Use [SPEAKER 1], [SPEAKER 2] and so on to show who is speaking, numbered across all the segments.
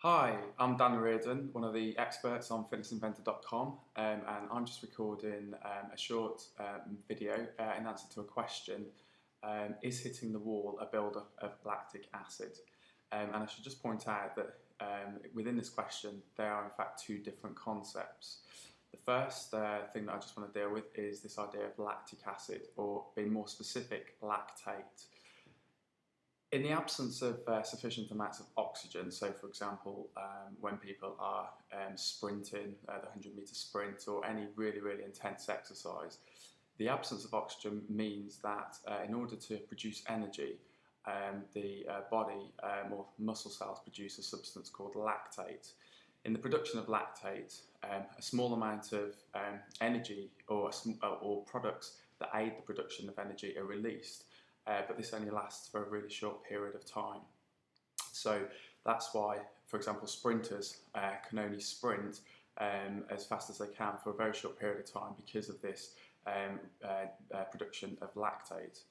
[SPEAKER 1] Hi, I'm Dan Reardon, one of the experts on fitnessinventor.com, and I'm just recording a short video in answer to a question. Is hitting the wall a buildup of lactic acid? And I should just point out that within this question there are in fact two different concepts. The first thing that I just want to deal with is this idea of lactic acid, or being more specific, lactate. In the absence of sufficient amounts of oxygen, so for example, when people are sprinting, the 100-meter sprint or any really intense exercise, the absence of oxygen means that in order to produce energy, the body or muscle cells produce a substance called lactate. In the production of lactate, a small amount of energy or products that aid the production of energy are released. But this only lasts for a really short period of time. So that's why, for example, sprinters can only sprint as fast as they can for a very short period of time because of this production of lactate.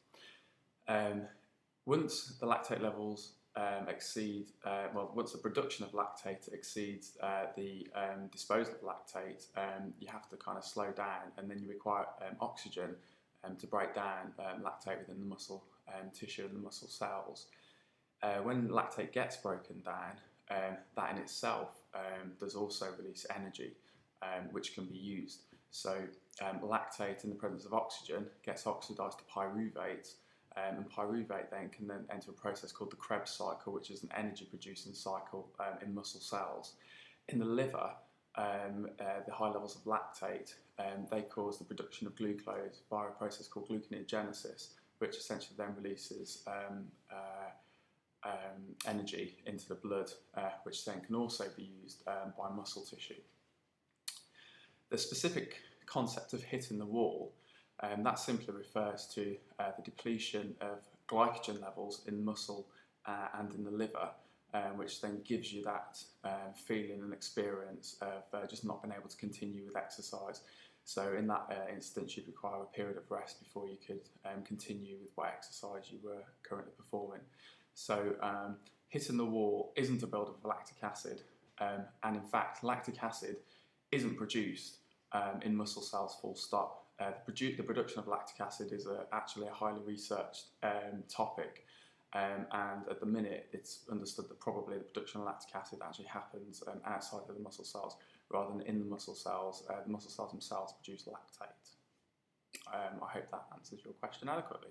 [SPEAKER 1] Once the lactate levels once the production of lactate exceeds the disposal of lactate, you have to kind of slow down, and then you require oxygen to break down lactate within the muscle tissue and the muscle cells. When lactate gets broken down, that in itself does also release energy, which can be used. So lactate in the presence of oxygen gets oxidized to pyruvate, and pyruvate then can enter a process called the Krebs cycle, which is an energy producing cycle in muscle cells. In the liver, the high levels of lactate, they cause the production of glucose via a process called gluconeogenesis, which essentially then releases energy into the blood, which then can also be used by muscle tissue. The specific concept of hitting the wall, that simply refers to the depletion of glycogen levels in muscle and in the liver, which then gives you that feeling and experience of just not being able to continue with exercise. So in that instance, you'd require a period of rest before you could continue with what exercise you were currently performing. So hitting the wall isn't a buildup of lactic acid, and in fact lactic acid isn't produced in muscle cells full stop. The production of lactic acid is actually a highly researched topic. And at the minute it's understood that probably the production of lactic acid actually happens outside of the muscle cells rather than in the muscle cells. The muscle cells themselves produce lactate. I hope that answers your question adequately.